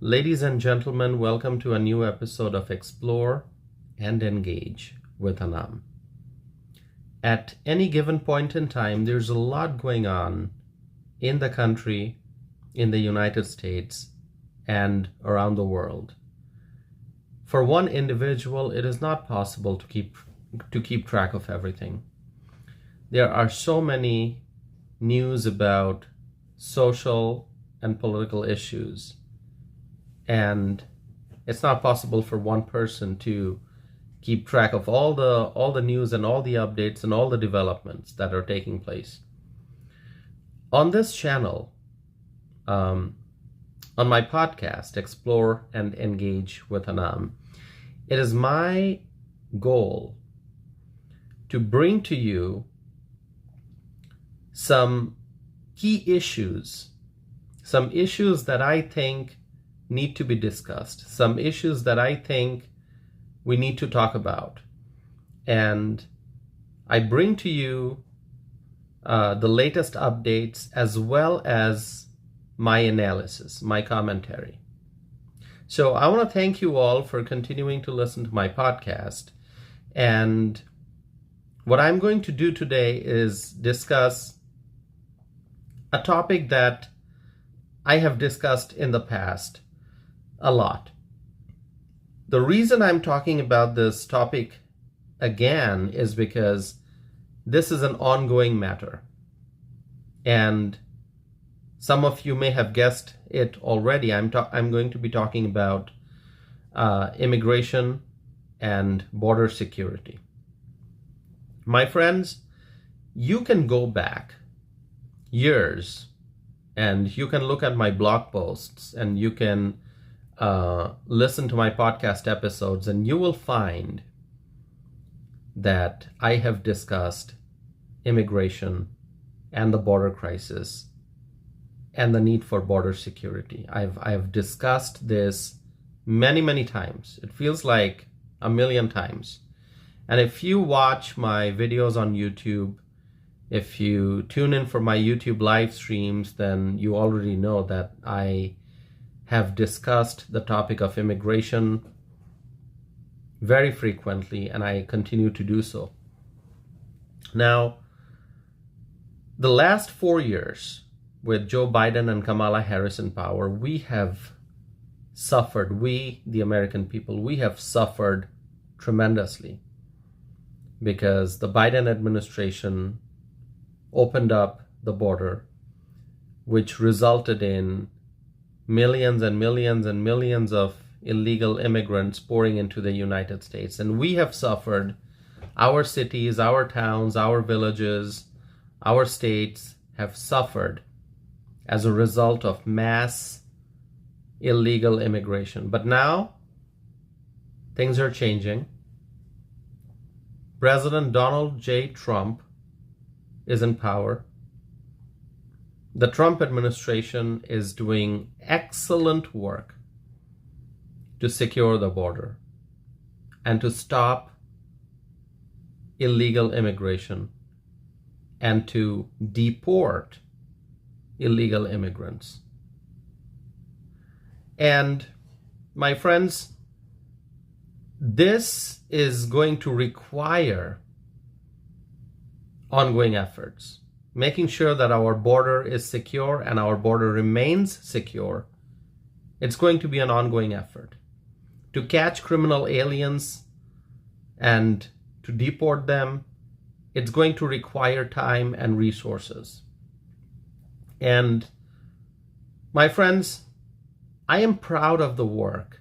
Ladies and gentlemen, welcome to a new episode of Explore and Engage with Anam. At any given point in time, there's a lot going on in the country, in the United States, and around the world. For one individual, it is not possible to keep track of everything. There are so many news about social and political issues, and it's not possible for one person to keep track of all the news and all the updates and all the developments that are taking place. On this channel, on my podcast, Explore and Engage with Anam, it is my goal to bring to you some key issues, some issues that I think need to be discussed, some issues that I think we need to talk about. And I bring to you the latest updates as well as my analysis, my commentary. So I want to thank you all for continuing to listen to my podcast. And what I'm going to do today is discuss a topic that I have discussed in the past a lot. The reason I'm talking about this topic again is because this is an ongoing matter. And some of you may have guessed it already. I'm going to be talking about immigration and border security. My friends, you can go back years and you can look at my blog posts and you can listen to my podcast episodes, and you will find that I have discussed immigration and the border crisis and the need for border security. I've discussed this many times. It feels like a million times. And if you watch my videos on YouTube, if you tune in for my YouTube live streams, then you already know that I have discussed the topic of immigration very frequently, and I continue to do so. Now, the last 4 years with Joe Biden and Kamala Harris in power, we have suffered, the American people, we have suffered tremendously because the Biden administration opened up the border, which resulted in millions and millions and millions of illegal immigrants pouring into the United States. And we have suffered, our cities, our towns, our villages, our states have suffered as a result of mass illegal immigration. But now, things are changing. President Donald J. Trump is in power. The Trump administration is doing excellent work to secure the border and to stop illegal immigration and to deport illegal immigrants. And my friends, this is going to require ongoing efforts, making sure that our border is secure and our border remains secure. It's going to be an ongoing effort. To catch criminal aliens and to deport them, it's going to require time and resources. And my friends, I am proud of the work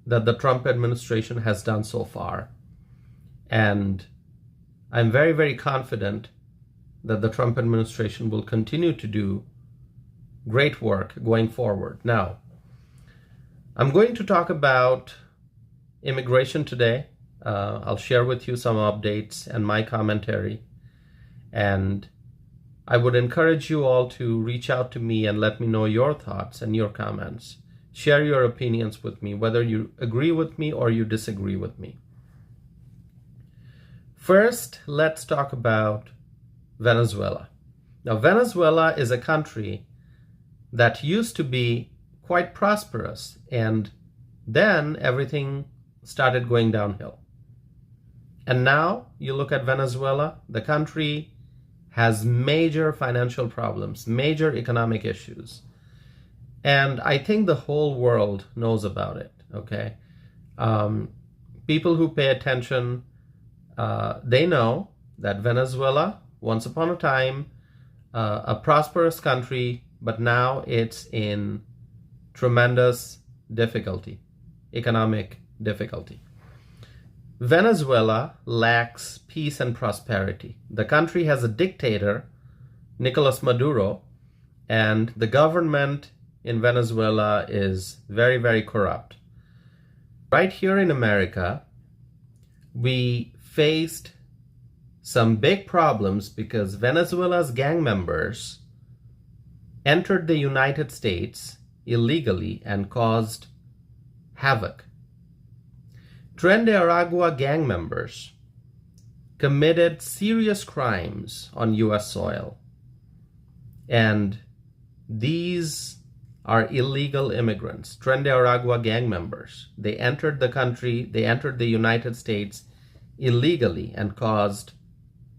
that the Trump administration has done so far. And I'm very confident that the Trump administration will continue to do great work going forward. Now, I'm going to talk about immigration today. I'll share with you some updates and my commentary. And I would encourage you all to reach out to me and let me know your thoughts and your comments. Share your opinions with me, whether you agree with me or you disagree with me. First, let's talk about Venezuela. Now, Venezuela is a country that used to be quite prosperous, and then everything started going downhill. And now you look at Venezuela, the country has major financial problems, major economic issues. And I think the whole world knows about it, okay? People who pay attention, they know that Venezuela, once upon a time, a prosperous country, but now it's in tremendous difficulty, economic difficulty. Venezuela lacks peace and prosperity. The country has a dictator, Nicolas Maduro, and the government in Venezuela is very, very corrupt. Right here in America, we faced some big problems because Venezuela's gang members entered the United States illegally and caused havoc. Tren de Aragua gang members committed serious crimes on US soil, and these are illegal immigrants. Tren de Aragua gang members, they entered the country, they entered the United States illegally and caused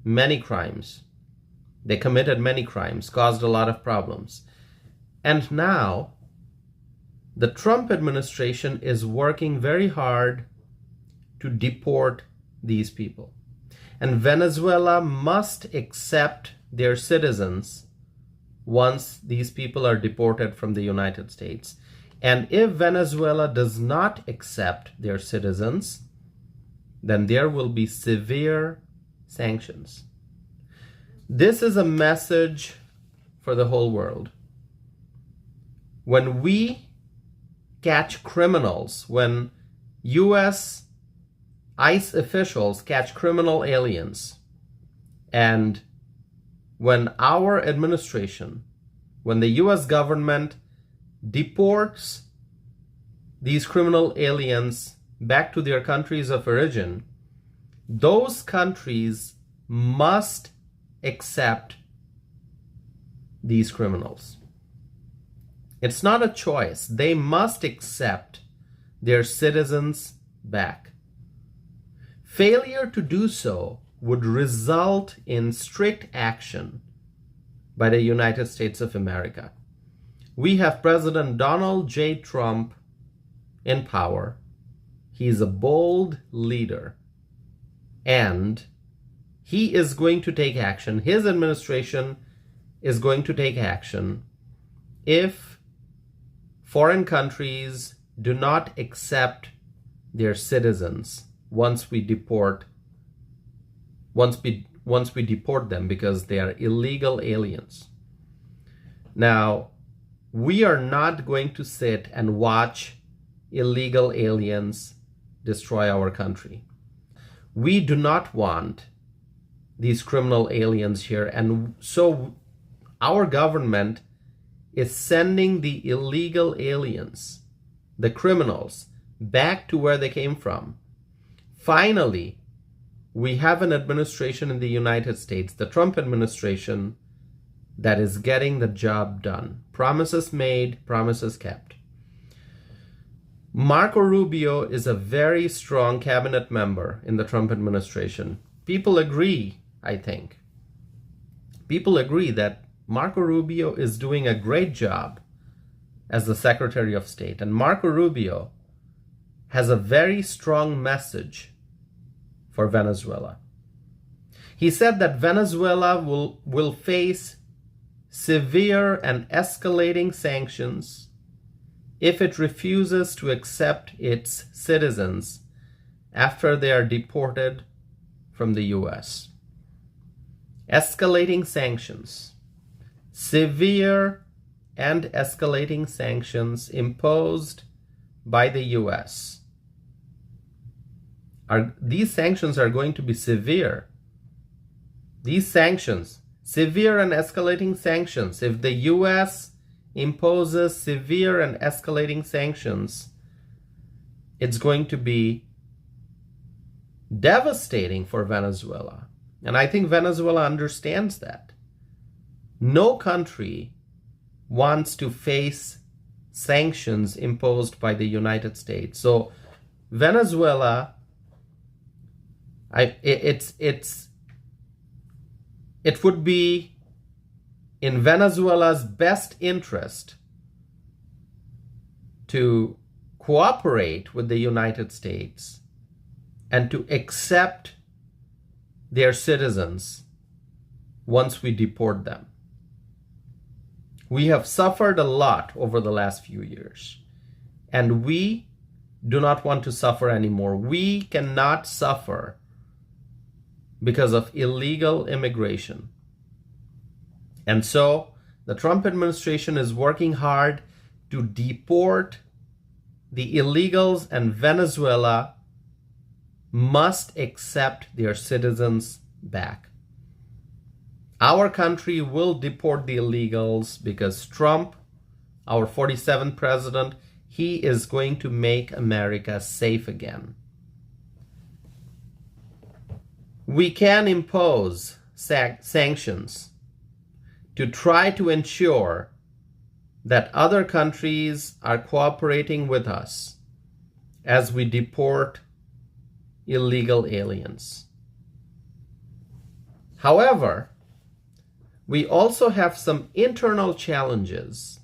many crimes. They committed many crimes, caused a lot of problems. And now the Trump administration is working very hard to deport these people. And Venezuela must accept their citizens once these people are deported from the United States. And if Venezuela does not accept their citizens, then there will be severe sanctions. This is a message for the whole world. When we catch criminals, when US ICE officials catch criminal aliens, and when our administration, when the US government deports these criminal aliens back to their countries of origin, those countries must accept these criminals. It's not a choice. They must accept their citizens back. Failure to do so would result in strict action by the United States of America. We have President Donald J. Trump in power. He's a bold leader, and he is going to take action. His administration is going to take action if foreign countries do not accept their citizens once we deport them because they are illegal aliens. Now, we are not going to sit and watch illegal aliens destroy our country. We do not want these criminal aliens here, and so our government is sending the illegal aliens, the criminals, back to where they came from. Finally, we have an administration in the United States, the Trump administration, that is getting the job done. Promises made, promises kept. Marco Rubio is a very strong cabinet member in the Trump administration. People agree, I think. People agree that Marco Rubio is doing a great job as the Secretary of State. And Marco Rubio has a very strong message for Venezuela. He said that Venezuela will face severe and escalating sanctions if it refuses to accept its citizens after they are deported from the US. Escalating sanctions. Severe and escalating sanctions imposed by the US. These sanctions are going to be severe. These sanctions, severe and escalating sanctions, if the US imposes severe and escalating sanctions, it's going to be devastating for Venezuela. And I think Venezuela understands that. No country wants to face sanctions imposed by the United States. So Venezuela, it would be in Venezuela's best interest to cooperate with the United States and to accept their citizens once we deport them. We have suffered a lot over the last few years, and we do not want to suffer anymore. We cannot suffer because of illegal immigration. And so the Trump administration is working hard to deport the illegals, and Venezuela must accept their citizens back. Our country will deport the illegals because Trump, our 47th president, he is going to make America safe again. We can impose sanctions to try to ensure that other countries are cooperating with us as we deport illegal aliens. However, we also have some internal challenges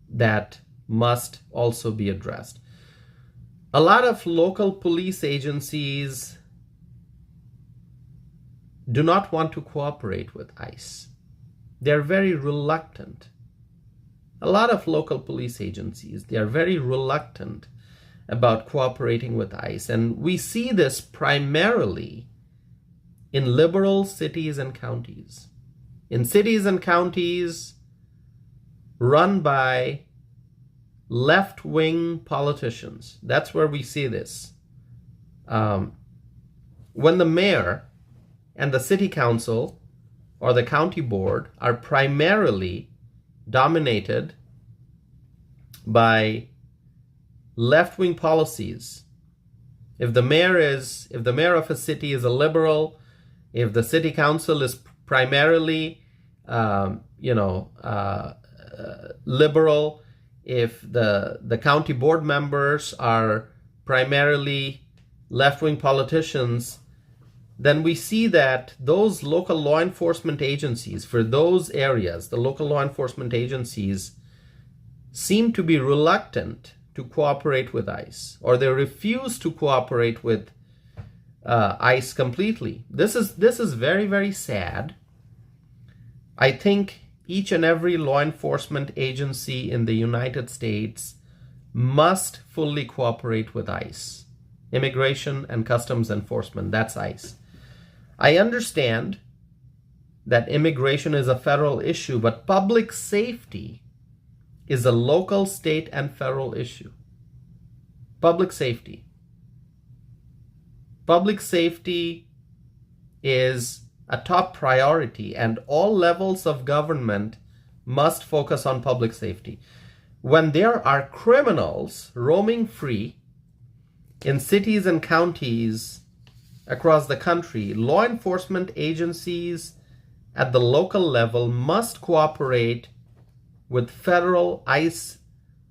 that must also be addressed. A lot of local police agencies do not want to cooperate with ICE. They're very reluctant. A lot of local police agencies, they are very reluctant about cooperating with ICE. And we see this primarily in liberal cities and counties. In cities and counties run by left-wing politicians. That's where we see this. When the mayor and the city council or the county board are primarily dominated by left-wing policies. If the mayor of a city is a liberal, if the city council is primarily liberal, if the county board members are primarily left-wing politicians, then we see that those local law enforcement agencies, for those areas, the local law enforcement agencies seem to be reluctant to cooperate with ICE, or they refuse to cooperate with ICE completely. This is very, very sad. I think each and every law enforcement agency in the United States must fully cooperate with ICE. Immigration and Customs Enforcement, that's ICE. I understand that immigration is a federal issue, but public safety is a local, state, and federal issue. Public safety. Public safety is a top priority, and all levels of government must focus on public safety. When there are criminals roaming free in cities and counties across the country, law enforcement agencies at the local level must cooperate with federal ICE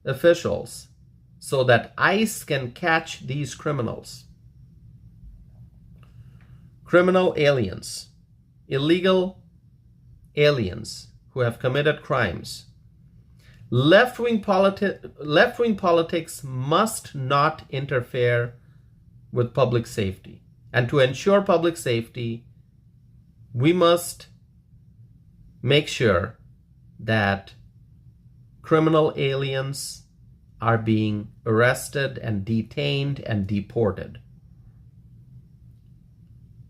officials so that ICE can catch these criminals. Criminal aliens, illegal aliens who have committed crimes. Left-wing politics must not interfere with public safety. And to ensure public safety, we must make sure that criminal aliens are being arrested and detained and deported.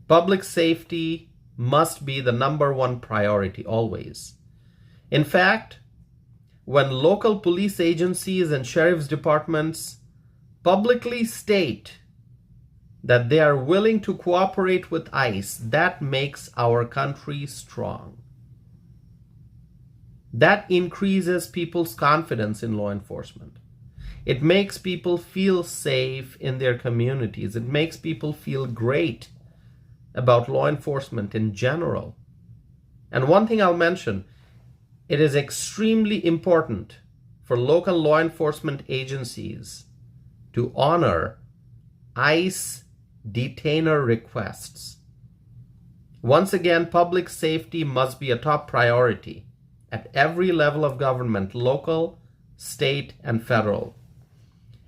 Public safety must be the number one priority always. In fact, when local police agencies and sheriff's departments publicly state that they are willing to cooperate with ICE, that makes our country strong. That increases people's confidence in law enforcement. It makes people feel safe in their communities. It makes people feel great about law enforcement in general. And one thing I'll mention, it is extremely important for local law enforcement agencies to honor ICE detainer requests. Once again, public safety must be a top priority at every level of government, local, state, and federal.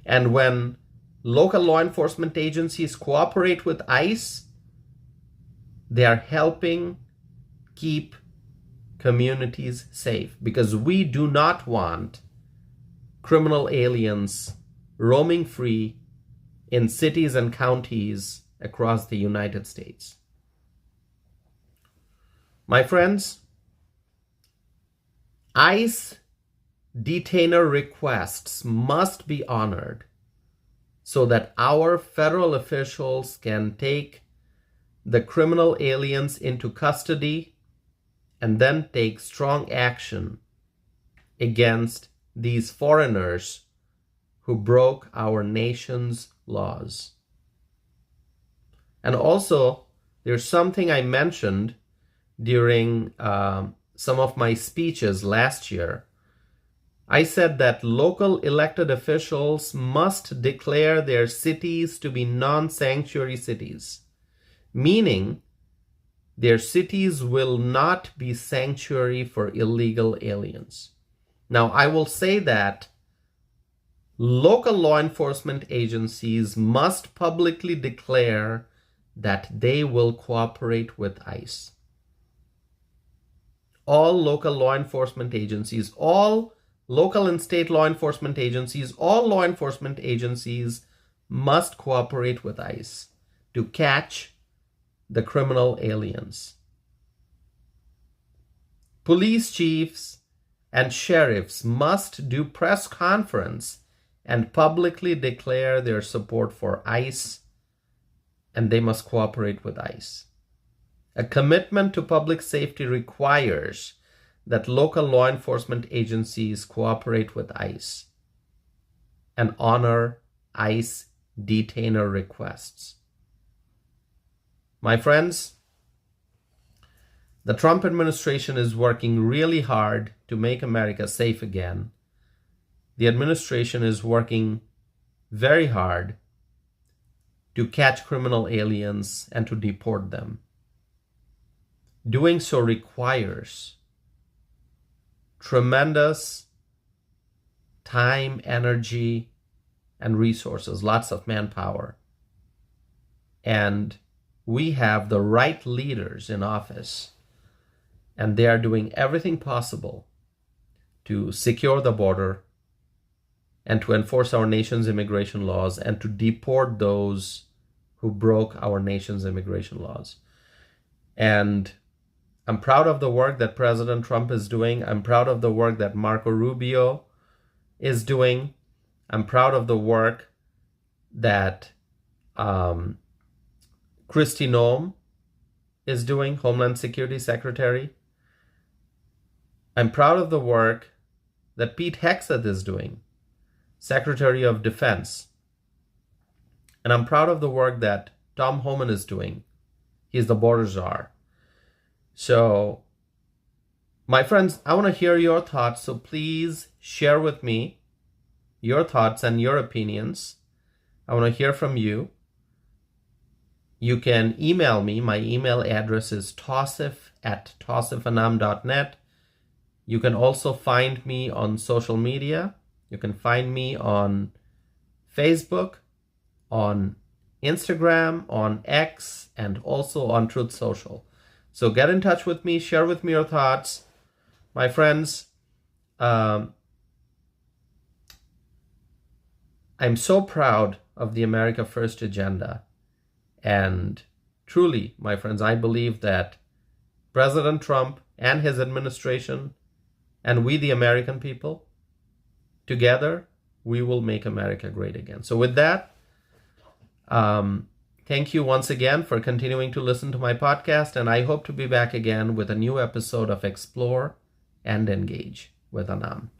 And when local law enforcement agencies cooperate with ICE, they are helping keep communities safe, because we do not want criminal aliens roaming free in cities and counties across the United States. My friends, ICE detainer requests must be honored so that our federal officials can take the criminal aliens into custody and then take strong action against these foreigners who broke our nation's laws. And also, there's something I mentioned during some of my speeches last year. I said that local elected officials must declare their cities to be non-sanctuary cities, meaning their cities will not be sanctuary for illegal aliens. Now, I will say that local law enforcement agencies must publicly declare that they will cooperate with ICE. All local law enforcement agencies, all local and state law enforcement agencies, all law enforcement agencies must cooperate with ICE to catch the criminal aliens. Police chiefs and sheriffs must do press conference and publicly declare their support for ICE, and they must cooperate with ICE. A commitment to public safety requires that local law enforcement agencies cooperate with ICE and honor ICE detainer requests. My friends, the Trump administration is working really hard to make America safe again. The administration is working very hard to catch criminal aliens and to deport them. Doing so requires tremendous time, energy, and resources, lots of manpower. And we have the right leaders in office, and they are doing everything possible to secure the border and to enforce our nation's immigration laws and to deport those who broke our nation's immigration laws. And I'm proud of the work that President Trump is doing. I'm proud of the work that Marco Rubio is doing. I'm proud of the work that Kristi Noem is doing, Homeland Security Secretary. I'm proud of the work that Pete Hegseth is doing, Secretary of Defense. And I'm proud of the work that Tom Homan is doing. He's the border czar. So, my friends, I want to hear your thoughts, so please share with me your thoughts and your opinions. I want to hear from you. You can email me. My email address is tausif@tausifanam.net. You can also find me on social media. You can find me on Facebook, on Instagram, on X, and also on Truth Social. So get in touch with me, share with me your thoughts. My friends, I'm so proud of the America First agenda. And truly, my friends, I believe that President Trump and his administration and we, the American people, together, we will make America great again. So with that, thank you once again for continuing to listen to my podcast, and I hope to be back again with a new episode of Explore and Engage with Anam.